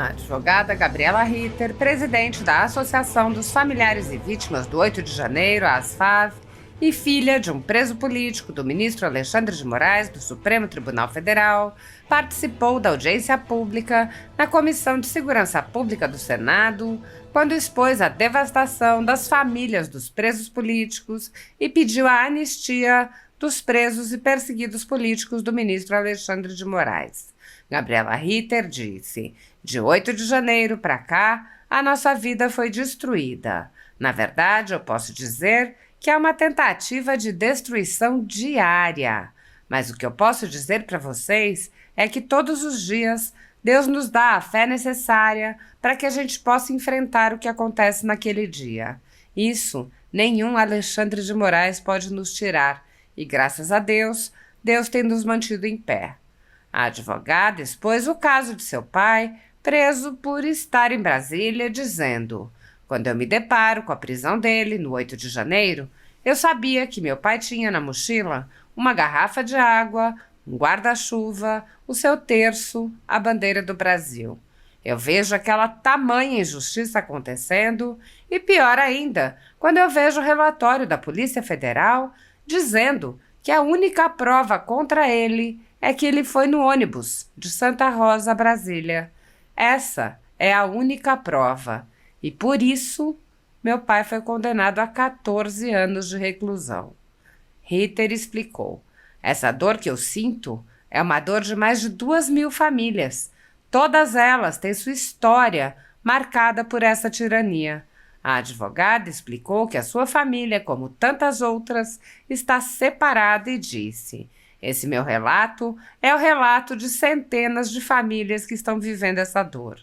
A advogada Gabriela Ritter, presidente da Associação dos Familiares e Vítimas do 8 de Janeiro, a ASFAV, e filha de um preso político do ministro Alexandre de Moraes, do Supremo Tribunal Federal, participou da audiência pública na Comissão de Segurança Pública do Senado, quando expôs a devastação das famílias dos presos políticos e pediu a anistia dos presos e perseguidos políticos do ministro Alexandre de Moraes. Gabriela Ritter disse: "De 8 de janeiro para cá, a nossa vida foi destruída. Na verdade, eu posso dizer que é uma tentativa de destruição diária. Mas o que eu posso dizer para vocês é que todos os dias Deus nos dá a fé necessária para que a gente possa enfrentar o que acontece naquele dia. Isso nenhum Alexandre de Moraes pode nos tirar, e graças a Deus, Deus tem nos mantido em pé." A advogada expôs o caso de seu pai, preso por estar em Brasília, dizendo: "Quando eu me deparo com a prisão dele, no 8 de janeiro, eu sabia que meu pai tinha na mochila uma garrafa de água, um guarda-chuva, o seu terço, a bandeira do Brasil. Eu vejo aquela tamanha injustiça acontecendo e, pior ainda, quando eu vejo o relatório da Polícia Federal dizendo que a única prova contra ele é que ele foi no ônibus de Santa Rosa a Brasília. Essa é a única prova. E por isso, meu pai foi condenado a 14 anos de reclusão." Ritter explicou: "Essa dor que eu sinto é uma dor de mais de 2.000 famílias. Todas elas têm sua história marcada por essa tirania." A advogada explicou que a sua família, como tantas outras, está separada e disse: "Esse meu relato é o relato de centenas de famílias que estão vivendo essa dor.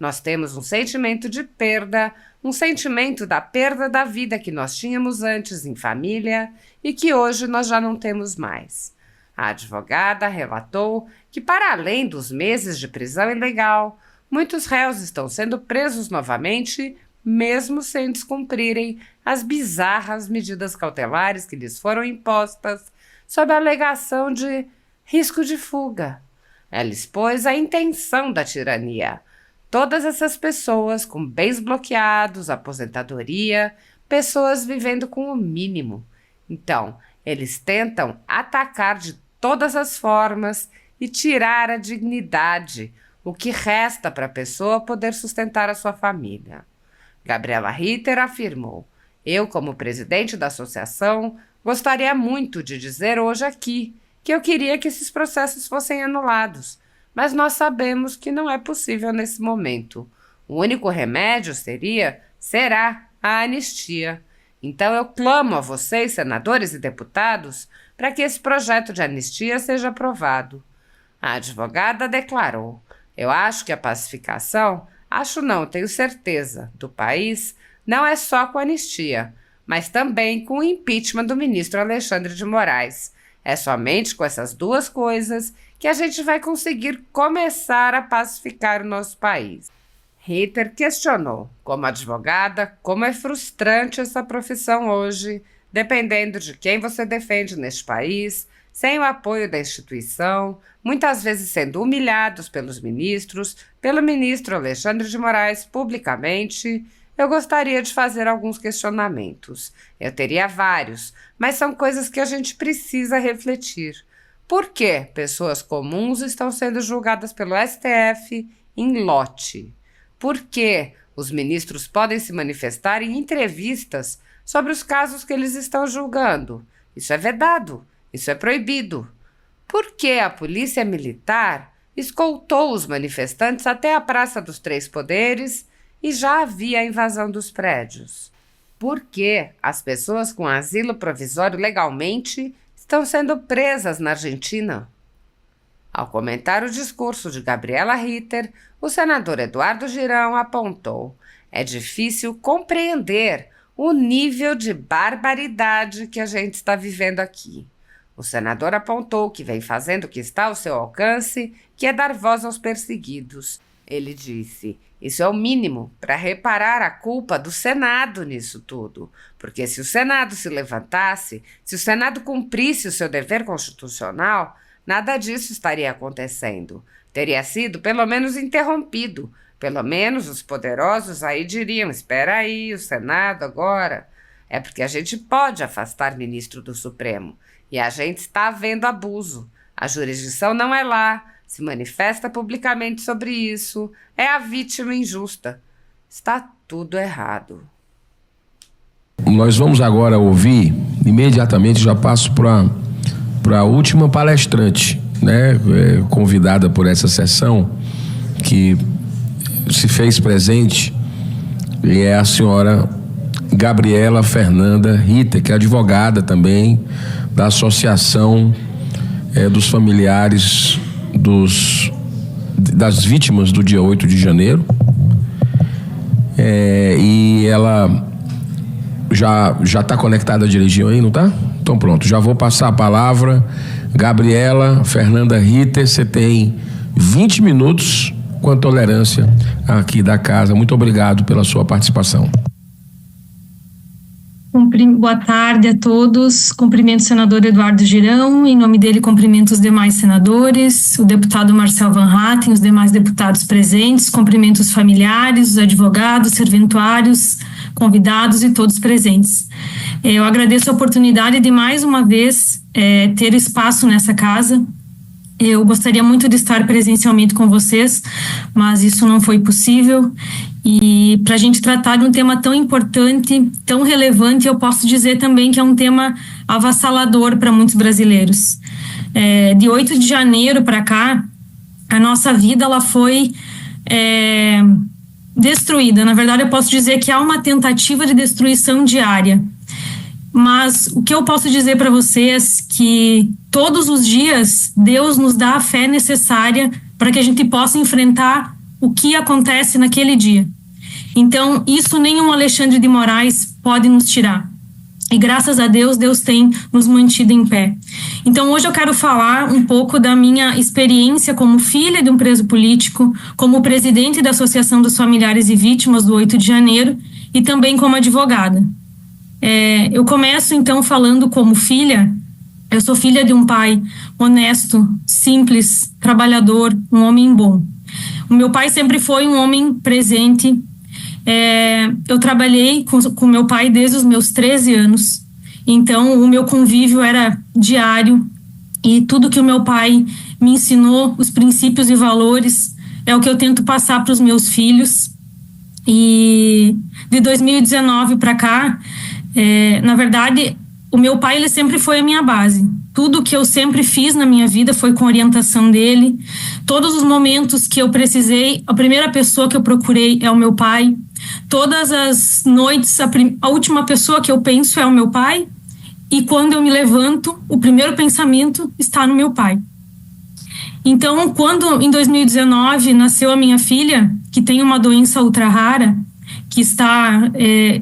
Nós temos um sentimento de perda, um sentimento da perda da vida que nós tínhamos antes em família e que hoje nós já não temos mais." A advogada relatou que, para além dos meses de prisão ilegal, muitos réus estão sendo presos novamente, mesmo sem descumprirem as bizarras medidas cautelares que lhes foram impostas sob a alegação de risco de fuga. Ela expôs a intenção da tirania. Todas essas pessoas com bens bloqueados, aposentadoria, pessoas vivendo com o mínimo. Então, eles tentam atacar de todas as formas e tirar a dignidade, o que resta para a pessoa poder sustentar a sua família." Gabriela Ritter afirmou: "Eu, como presidente da associação, gostaria muito de dizer hoje aqui que eu queria que esses processos fossem anulados, mas nós sabemos que não é possível nesse momento. O único remédio será a anistia. Então eu clamo a vocês, senadores e deputados, para que esse projeto de anistia seja aprovado." A advogada declarou: "Eu acho que a pacificação, tenho certeza, do país não é só com anistia, mas também com o impeachment do ministro Alexandre de Moraes. É somente com essas duas coisas que a gente vai conseguir começar a pacificar o nosso país." Ritter questionou, como advogada, como é frustrante essa profissão hoje, dependendo de quem você defende neste país, sem o apoio da instituição, muitas vezes sendo humilhados pelos ministros, pelo ministro Alexandre de Moraes publicamente. Eu gostaria de fazer alguns questionamentos. Eu teria vários, mas são coisas que a gente precisa refletir. Por que pessoas comuns estão sendo julgadas pelo STF em lote? Por que os ministros podem se manifestar em entrevistas sobre os casos que eles estão julgando? Isso é vedado, isso é proibido. Por que a polícia militar escoltou os manifestantes até a Praça dos Três Poderes e já havia a invasão dos prédios? Por que as pessoas com asilo provisório legalmente estão sendo presas na Argentina? Ao comentar o discurso de Gabriela Ritter, o senador Eduardo Girão apontou: "É difícil compreender o nível de barbaridade que a gente está vivendo aqui." O senador apontou que vem fazendo o que está ao seu alcance, que é dar voz aos perseguidos. Ele disse: "Isso é o mínimo para reparar a culpa do Senado nisso tudo. Porque se o Senado se levantasse, se o Senado cumprisse o seu dever constitucional, nada disso estaria acontecendo. Teria sido, pelo menos, interrompido Pelo menos os poderosos aí diriam: espera aí, o Senado agora. É porque a gente pode afastar ministro do Supremo. E a gente está vendo abuso. A jurisdição não é lá, se manifesta publicamente sobre isso, é a vítima injusta. Está tudo errado. Nós vamos agora ouvir, imediatamente já passo para a última palestrante, né, convidada por essa sessão, que se fez presente, e é a senhora Gabriela Fernanda Ritter, que é advogada também da Associação dos Familiares das Vítimas do dia 8 de janeiro. E ela já está conectada direitinho aí, não está? Então pronto, já vou passar a palavra. Gabriela Fernanda Ritter, você tem 20 minutos com a tolerância aqui da casa. Muito obrigado pela sua participação. Boa tarde a todos. Cumprimento o senador Eduardo Girão, em nome dele cumprimento os demais senadores, o deputado Marcel Van Hatten, os demais deputados presentes, cumprimento os familiares, os advogados, serventuários, convidados e todos presentes. Eu agradeço a oportunidade de mais uma vez ter espaço nessa casa. Eu gostaria muito de estar presencialmente com vocês, mas isso não foi possível. E para a gente tratar de um tema tão importante, tão relevante, eu posso dizer também que é um tema avassalador para muitos brasileiros. De 8 de janeiro para cá, a nossa vida ela foi destruída. Na verdade, eu posso dizer que há uma tentativa de destruição diária. Mas o que eu posso dizer para vocês é que todos os dias Deus nos dá a fé necessária para que a gente possa enfrentar o que acontece naquele dia. Então, isso nenhum Alexandre de Moraes pode nos tirar. E graças a Deus, Deus tem nos mantido em pé. Então, hoje eu quero falar um pouco da minha experiência como filha de um preso político, como presidente da Associação dos Familiares e Vítimas do 8 de janeiro e também como advogada. Eu começo, então, falando como filha. Eu sou filha de um pai honesto, simples, trabalhador, um homem bom. O meu pai sempre foi um homem presente. Eu trabalhei com meu pai desde os meus 13 anos. Então, o meu convívio era diário. E tudo que o meu pai me ensinou, os princípios e valores, é o que eu tento passar para os meus filhos. E de 2019 para cá, na verdade, o meu pai ele sempre foi a minha base. Tudo que eu sempre fiz na minha vida foi com orientação dele. Todos os momentos que eu precisei, a primeira pessoa que eu procurei é o meu pai. Todas as noites, a última pessoa que eu penso é o meu pai. E quando eu me levanto, o primeiro pensamento está no meu pai. Então, quando em 2019 nasceu a minha filha, que tem uma doença ultra rara, que está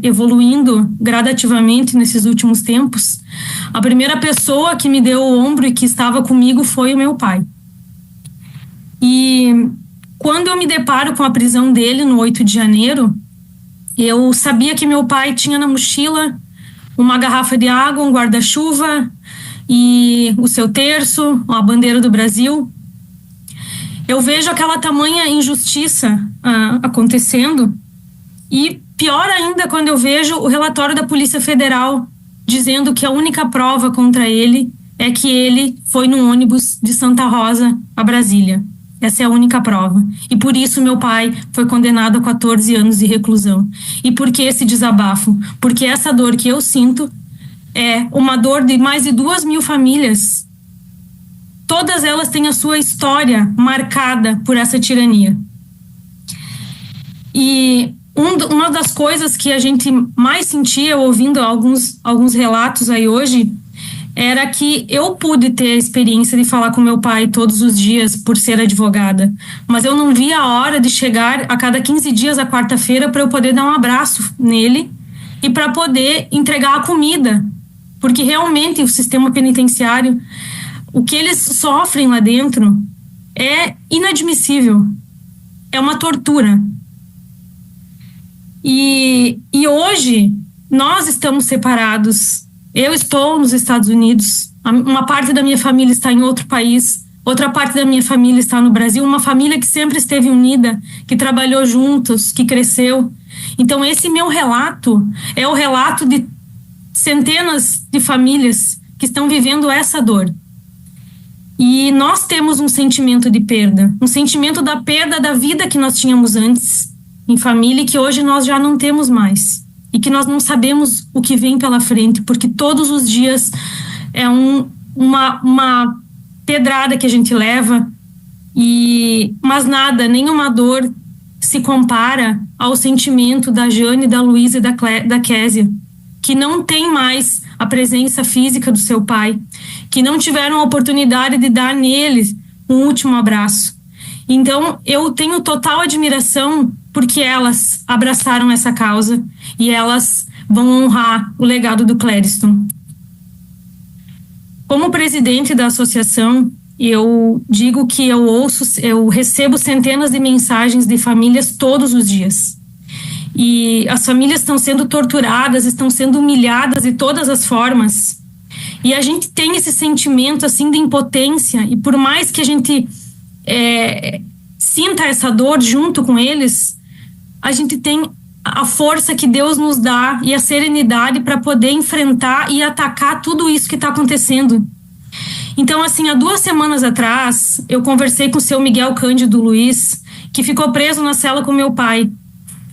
evoluindo gradativamente nesses últimos tempos, a primeira pessoa que me deu o ombro e que estava comigo foi o meu pai. E quando eu me deparo com a prisão dele no 8 de janeiro, eu sabia que meu pai tinha na mochila uma garrafa de água, um guarda-chuva e o seu terço, a bandeira do Brasil. Eu vejo aquela tamanha injustiça acontecendo. E pior ainda quando eu vejo o relatório da Polícia Federal dizendo que a única prova contra ele é que ele foi no ônibus de Santa Rosa a Brasília. Essa é a única prova. E por isso meu pai foi condenado a 14 anos de reclusão. E por que esse desabafo? Porque essa dor que eu sinto é uma dor de mais de 2.000 famílias. Todas elas têm a sua história marcada por essa tirania. E uma das coisas que a gente mais sentia ouvindo alguns relatos aí hoje era que eu pude ter a experiência de falar com meu pai todos os dias por ser advogada, mas eu não via a hora de chegar a cada 15 dias à quarta-feira para eu poder dar um abraço nele e para poder entregar a comida, porque realmente o sistema penitenciário, o que eles sofrem lá dentro é inadmissível, é uma tortura. E hoje nós estamos separados. Eu estou nos Estados Unidos, uma parte da minha família está em outro país, outra parte da minha família está no Brasil, uma família que sempre esteve unida, que trabalhou juntos, que cresceu. Então, esse meu relato é o relato de centenas de famílias que estão vivendo essa dor. E nós temos um sentimento de perda, um sentimento da perda da vida que nós tínhamos antes em família e que hoje nós já não temos mais. E que nós não sabemos o que vem pela frente, porque todos os dias é uma pedrada que a gente leva, mas nada, nenhuma dor se compara ao sentimento da Jane, da Luísa e da Késia, que não tem mais a presença física do seu pai, que não tiveram a oportunidade de dar neles um último abraço. Então, eu tenho total admiração porque elas abraçaram essa causa e elas vão honrar o legado do Clériston. Como presidente da associação, eu digo que eu recebo centenas de mensagens de famílias todos os dias. E as famílias estão sendo torturadas, estão sendo humilhadas de todas as formas. E a gente tem esse sentimento assim de impotência, e por mais que a gente sinta essa dor junto com eles, a gente tem a força que Deus nos dá e a serenidade para poder enfrentar e atacar tudo isso que está acontecendo. Então, assim, há 2 semanas atrás, eu conversei com o seu Miguel Cândido Luiz, que ficou preso na cela com meu pai.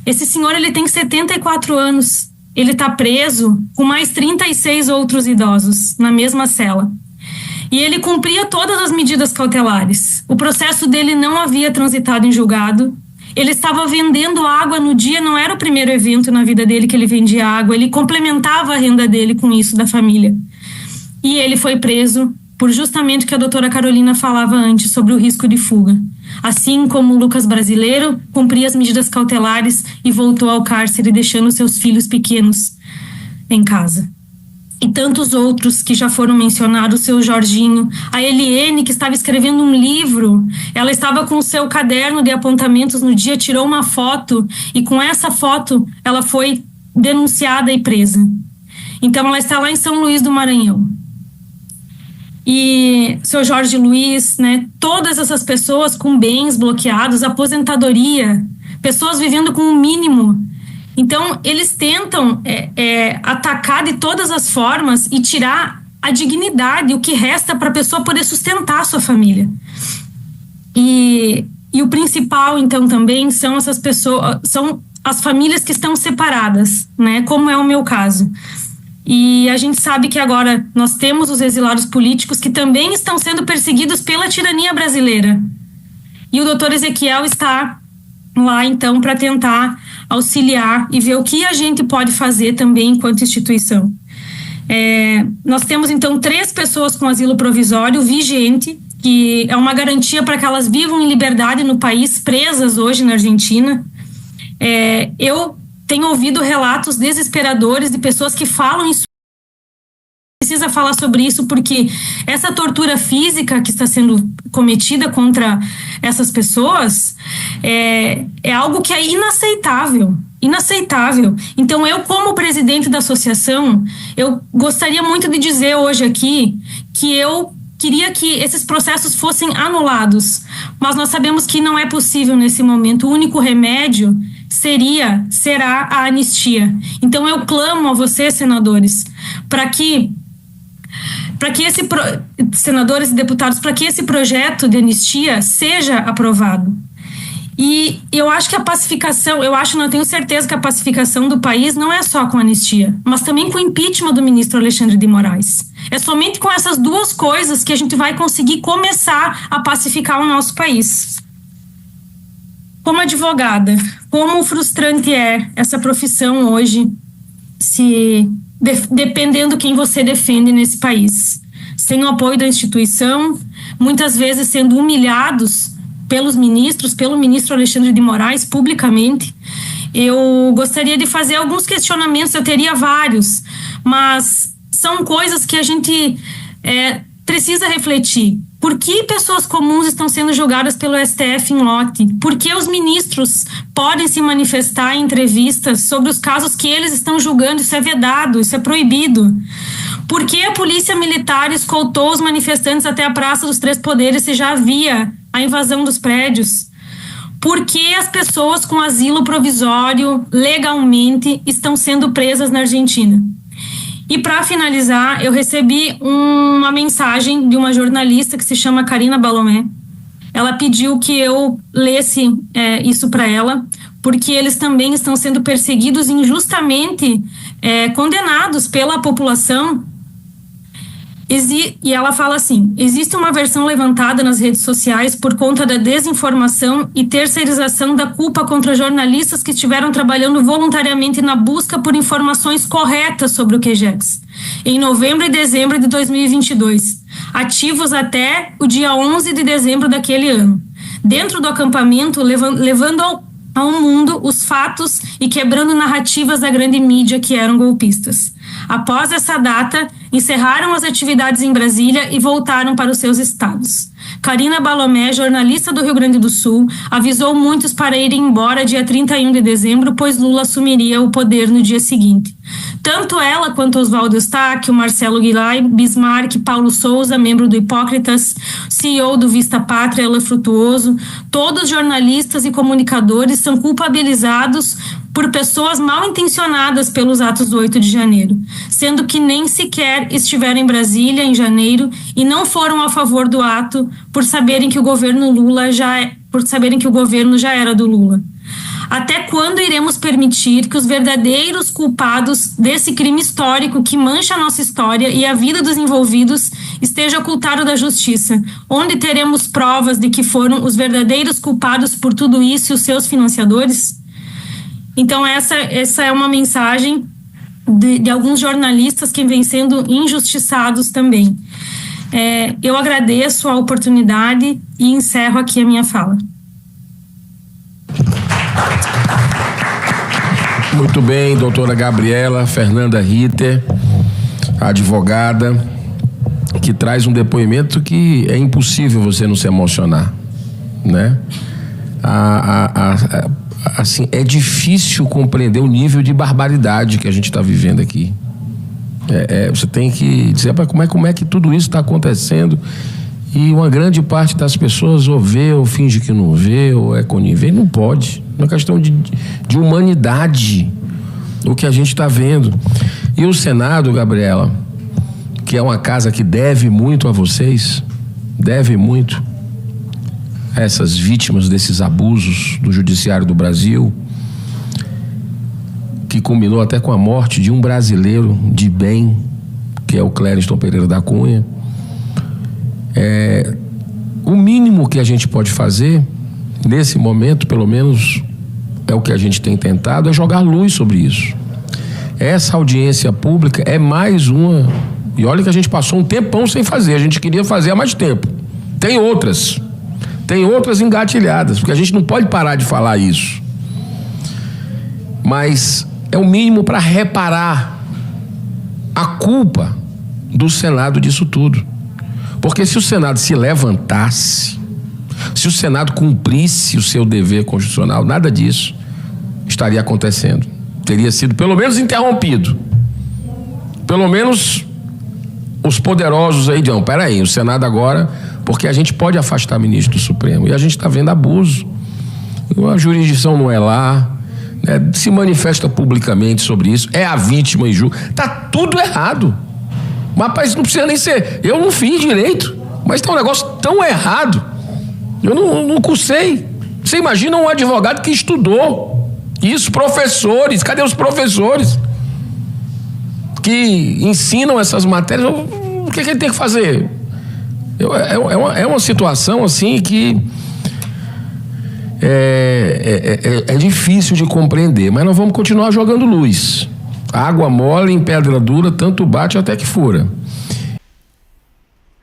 Esse senhor, ele tem 74 anos. Ele está preso com mais 36 outros idosos na mesma cela. E ele cumpria todas as medidas cautelares. O processo dele não havia transitado em julgado. Ele estava vendendo água no dia, não era o primeiro evento na vida dele que ele vendia água. Ele complementava a renda dele com isso, da família. E ele foi preso por justamente o que a doutora Carolina falava antes sobre o risco de fuga. Assim como o Lucas Brasileiro cumpria as medidas cautelares e voltou ao cárcere, deixando seus filhos pequenos em casa. E tantos outros que já foram mencionados, o seu Jorginho, a Eliene, que estava escrevendo um livro, ela estava com o seu caderno de apontamentos no dia, tirou uma foto, e com essa foto ela foi denunciada e presa. Então ela está lá em São Luís do Maranhão. E seu Jorge Luiz, né, todas essas pessoas com bens bloqueados, aposentadoria, pessoas vivendo com o mínimo. Então, eles tentam atacar de todas as formas e tirar a dignidade, o que resta para a pessoa poder sustentar a sua família. E o principal, então, também são essas pessoas, são as famílias que estão separadas, né, como é o meu caso. E a gente sabe que agora nós temos os exilados políticos que também estão sendo perseguidos pela tirania brasileira. E o doutor Ezequiel está lá, então, para tentar auxiliar e ver o que a gente pode fazer também enquanto instituição. Nós temos, então, 3 pessoas com asilo provisório vigente, que é uma garantia para que elas vivam em liberdade no país, presas hoje na Argentina. Eu tenho ouvido relatos desesperadores de pessoas que falam isso. Precisa falar sobre isso porque essa tortura física que está sendo cometida contra essas pessoas é algo que é inaceitável. Então, eu, como presidente da associação, eu gostaria muito de dizer hoje aqui que eu queria que esses processos fossem anulados, mas nós sabemos que não é possível nesse momento. O único remédio será a anistia. Então, eu clamo a vocês, senadores, senadores e deputados, para que esse projeto de anistia seja aprovado. E eu acho que a pacificação, eu tenho certeza que a pacificação do país não é só com anistia, mas também com o impeachment do ministro Alexandre de Moraes. É somente com essas 2 coisas que a gente vai conseguir começar a pacificar o nosso país. Como advogada, como frustrante é essa profissão hoje, dependendo quem você defende nesse país. Sem o apoio da instituição, muitas vezes sendo humilhados pelo ministro Alexandre de Moraes, publicamente. Eu gostaria de fazer alguns questionamentos, eu teria vários, mas são coisas que a gente precisa refletir. Por que pessoas comuns estão sendo julgadas pelo STF em lote? Por que os ministros podem se manifestar em entrevistas sobre os casos que eles estão julgando? Isso é vedado, isso é proibido. Por que a polícia militar escoltou os manifestantes até a Praça dos Três Poderes se já havia a invasão dos prédios? Por que as pessoas com asilo provisório, legalmente, estão sendo presas na Argentina? E para finalizar, eu recebi uma mensagem de uma jornalista que se chama Karina Balomé. Ela pediu que eu lesse isso para ela, porque eles também estão sendo perseguidos injustamente, condenados pela população. E ela fala assim: existe uma versão levantada nas redes sociais por conta da desinformação e terceirização da culpa contra jornalistas que estiveram trabalhando voluntariamente na busca por informações corretas sobre o QGEX, em novembro e dezembro de 2022, ativos até o dia 11 de dezembro daquele ano, dentro do acampamento, levando ao mundo os fatos e quebrando narrativas da grande mídia que eram golpistas. Após essa data, encerraram as atividades em Brasília e voltaram para os seus estados. Karina Balomé, jornalista do Rio Grande do Sul, avisou muitos para irem embora dia 31 de dezembro, pois Lula assumiria o poder no dia seguinte. Tanto ela quanto Oswaldo Eustáquio, Marcelo Guilay, Bismarck, Paulo Souza, membro do Hipócritas, CEO do Vista Pátria, Ela Frutuoso, todos jornalistas e comunicadores são culpabilizados por pessoas mal intencionadas pelos atos do 8 de janeiro, sendo que nem sequer estiveram em Brasília em janeiro e não foram a favor do ato por saberem que o governo já era do Lula. Até quando iremos permitir que os verdadeiros culpados desse crime histórico que mancha a nossa história e a vida dos envolvidos esteja ocultado da justiça? Onde teremos provas de que foram os verdadeiros culpados por tudo isso e os seus financiadores? Então essa é uma mensagem de alguns jornalistas que vêm sendo injustiçados também. Eu agradeço a oportunidade e encerro aqui a minha fala. Muito bem, doutora Gabriela Fernanda Ritter, advogada, que traz um depoimento que é impossível você não se emocionar, né? Assim, é difícil compreender o nível de barbaridade que a gente está vivendo aqui. Você tem que dizer, como é que tudo isso está acontecendo? E uma grande parte das pessoas ou vê, ou finge que não vê, ou é conivente. Não pode. É uma questão de humanidade o que a gente está vendo. E o Senado, Gabriela, que é uma casa que deve muito a vocês, deve muito a essas vítimas desses abusos do judiciário do Brasil, que culminou até com a morte de um brasileiro de bem, que é o Clériston Pereira da Cunha. O mínimo que a gente pode fazer nesse momento, pelo menos é o que a gente tem tentado, é jogar luz sobre isso. Essa audiência pública é mais uma, e olha que a gente passou um tempão sem fazer, a gente queria fazer há mais tempo. Tem outras engatilhadas, porque a gente não pode parar de falar isso, mas é o mínimo para reparar a culpa do Senado disso tudo. Porque se o Senado se levantasse, se o Senado cumprisse o seu dever constitucional, nada disso estaria acontecendo. Teria sido pelo menos interrompido. Pelo menos os poderosos aí dizem, peraí, o Senado agora, porque a gente pode afastar ministro do Supremo, e a gente está vendo abuso. A jurisdição não é lá, né? Se manifesta publicamente sobre isso, é a vítima e julga. Está tudo errado. Mas não precisa nem ser. Eu não fiz direito, mas tem um negócio tão errado. Eu não cursei. Você imagina um advogado que estudou isso, professores, cadê os professores que ensinam essas matérias? O que ele tem que fazer? É uma situação assim que é difícil de compreender, mas nós vamos continuar jogando luz. Água mole em pedra dura, tanto bate até que fura.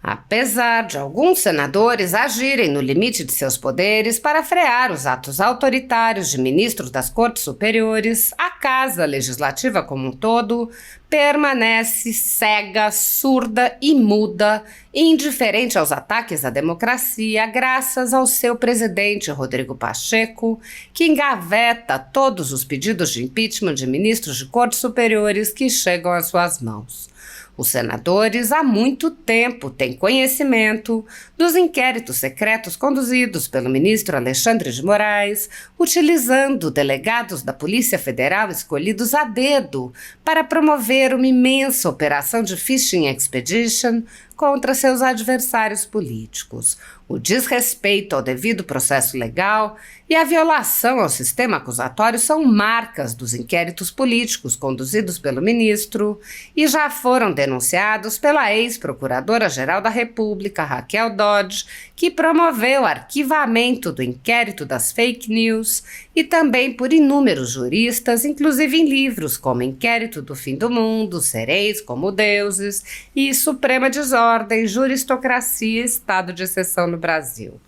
A Apesar de alguns senadores agirem no limite de seus poderes para frear os atos autoritários de ministros das Cortes Superiores, a Casa Legislativa como um todo permanece cega, surda e muda, indiferente aos ataques à democracia, graças ao seu presidente Rodrigo Pacheco, que engaveta todos os pedidos de impeachment de ministros de Cortes Superiores que chegam às suas mãos. Os senadores há muito tempo têm conhecimento dos inquéritos secretos conduzidos pelo ministro Alexandre de Moraes, utilizando delegados da Polícia Federal escolhidos a dedo para promover uma imensa operação de fishing expedition contra seus adversários políticos. O desrespeito ao devido processo legal e a violação ao sistema acusatório são marcas dos inquéritos políticos conduzidos pelo ministro e já foram denunciados pela ex-procuradora-geral da República, Raquel Dodge, que promoveu o arquivamento do inquérito das fake news, e também por inúmeros juristas, inclusive em livros como Inquérito do Fim do Mundo, Sereis como Deuses e Suprema Desordem, Juristocracia e Estado de Exceção no Brasil.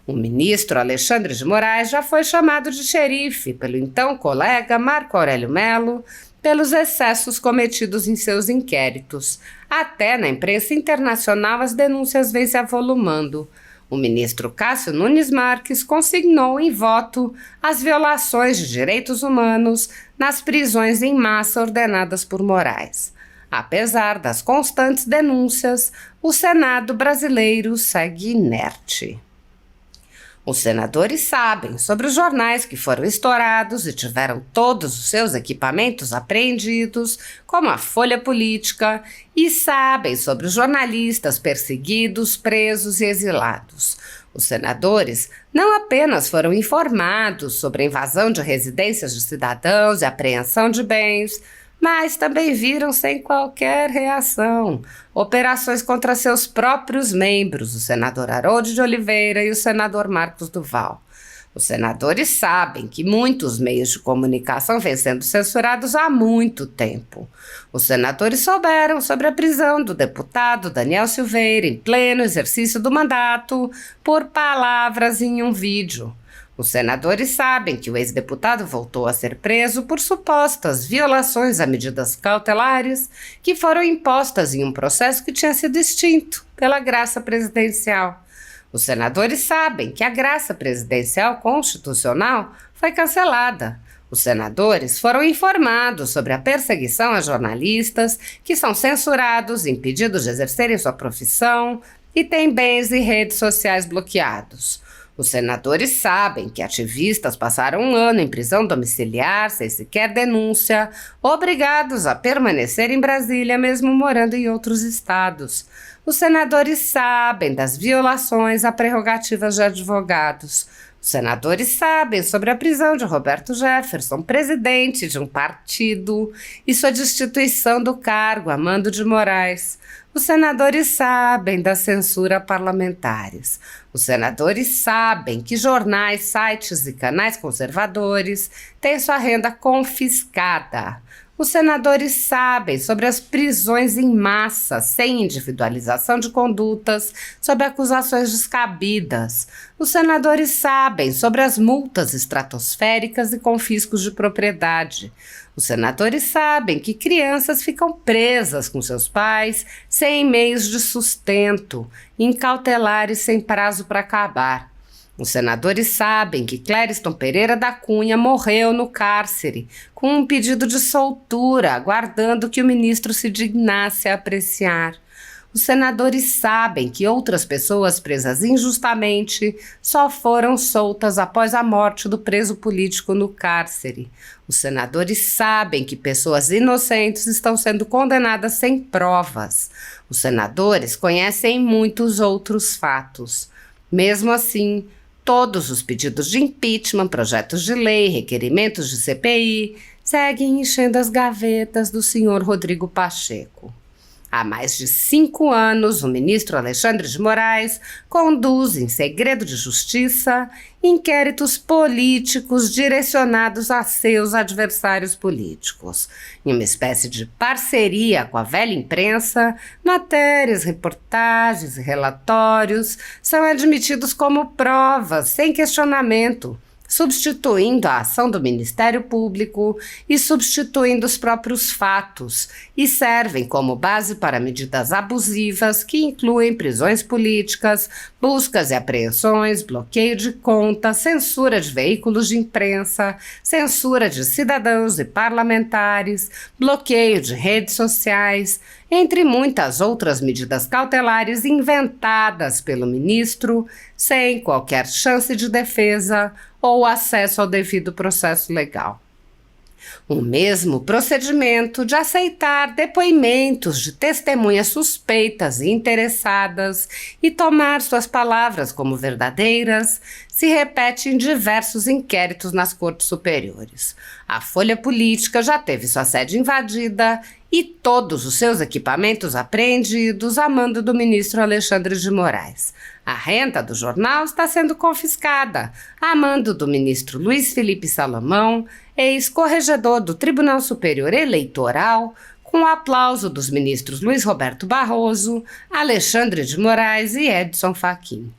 O ministro Alexandre de Moraes já foi chamado de xerife pelo então colega Marco Aurélio Mello pelos excessos cometidos em seus inquéritos. Até na imprensa internacional as denúncias vêm se avolumando. O ministro Cássio Nunes Marques consignou em voto as violações de direitos humanos nas prisões em massa ordenadas por Moraes. Apesar das constantes denúncias, o Senado brasileiro segue inerte. Os senadores sabem sobre os jornais que foram estourados e tiveram todos os seus equipamentos apreendidos, como a Folha Política, e sabem sobre os jornalistas perseguidos, presos e exilados. Os senadores não apenas foram informados sobre a invasão de residências de cidadãos e apreensão de bens, mas também viram sem qualquer reação operações contra seus próprios membros, o senador Harold de Oliveira e o senador Marcos Duval. Os senadores sabem que muitos meios de comunicação vêm sendo censurados há muito tempo. Os senadores souberam sobre a prisão do deputado Daniel Silveira em pleno exercício do mandato por palavras em um vídeo. Os senadores sabem que o ex-deputado voltou a ser preso por supostas violações a medidas cautelares que foram impostas em um processo que tinha sido extinto pela graça presidencial. Os senadores sabem que a graça presidencial constitucional foi cancelada. Os senadores foram informados sobre a perseguição a jornalistas que são censurados, impedidos de exercerem sua profissão e têm bens e redes sociais bloqueados. Os senadores sabem que ativistas passaram um ano em prisão domiciliar, sem sequer denúncia, obrigados a permanecer em Brasília, mesmo morando em outros estados. Os senadores sabem das violações a prerrogativas de advogados. Os senadores sabem sobre a prisão de Roberto Jefferson, presidente de um partido, e sua destituição do cargo a mando de Moraes. Os senadores sabem da censura a parlamentares. Os senadores sabem que jornais, sites e canais conservadores têm sua renda confiscada. Os senadores sabem sobre as prisões em massa, sem individualização de condutas, sob acusações descabidas. Os senadores sabem sobre as multas estratosféricas e confiscos de propriedade. Os senadores sabem que crianças ficam presas com seus pais, sem meios de sustento, em cautelares sem prazo para acabar. Os senadores sabem que Clériston Pereira da Cunha morreu no cárcere, com um pedido de soltura, aguardando que o ministro se dignasse a apreciar. Os senadores sabem que outras pessoas presas injustamente só foram soltas após a morte do preso político no cárcere. Os senadores sabem que pessoas inocentes estão sendo condenadas sem provas. Os senadores conhecem muitos outros fatos. Mesmo assim, todos os pedidos de impeachment, projetos de lei, requerimentos de CPI seguem enchendo as gavetas do senhor Rodrigo Pacheco. Há mais de 5 anos, o ministro Alexandre de Moraes conduz, em segredo de justiça, inquéritos políticos direcionados a seus adversários políticos. Em uma espécie de parceria com a velha imprensa, matérias, reportagens e relatórios são admitidos como provas, sem questionamento, substituindo a ação do Ministério Público e substituindo os próprios fatos, e servem como base para medidas abusivas que incluem prisões políticas, buscas e apreensões, bloqueio de contas, censura de veículos de imprensa, censura de cidadãos e parlamentares, bloqueio de redes sociais, entre muitas outras medidas cautelares inventadas pelo ministro, sem qualquer chance de defesa ou acesso ao devido processo legal. O mesmo procedimento de aceitar depoimentos de testemunhas suspeitas e interessadas e tomar suas palavras como verdadeiras se repete em diversos inquéritos nas cortes superiores. A Folha Política já teve sua sede invadida e todos os seus equipamentos apreendidos a mando do ministro Alexandre de Moraes. A renda do jornal está sendo confiscada a mando do ministro Luiz Felipe Salomão, ex-corregedor do Tribunal Superior Eleitoral, com o aplauso dos ministros Luiz Roberto Barroso, Alexandre de Moraes e Edson Fachin.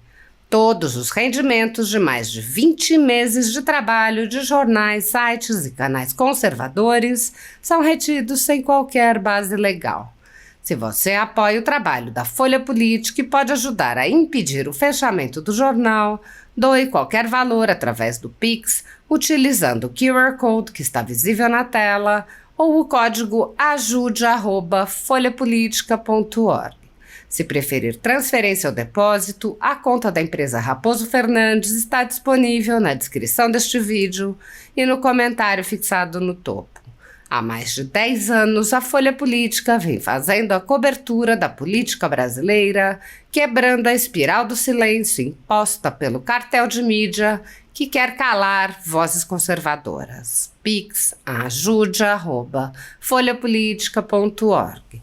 Todos os rendimentos de mais de 20 meses de trabalho de jornais, sites e canais conservadores são retidos sem qualquer base legal. Se você apoia o trabalho da Folha Política e pode ajudar a impedir o fechamento do jornal, doe qualquer valor através do Pix, utilizando o QR Code que está visível na tela ou o código ajude@folhapolitica.org. Se preferir transferência ou depósito, a conta da empresa Raposo Fernandes está disponível na descrição deste vídeo e no comentário fixado no topo. Há mais de 10 anos, a Folha Política vem fazendo a cobertura da política brasileira, quebrando a espiral do silêncio imposta pelo cartel de mídia que quer calar vozes conservadoras. Pix ajude@folhapolitica.org.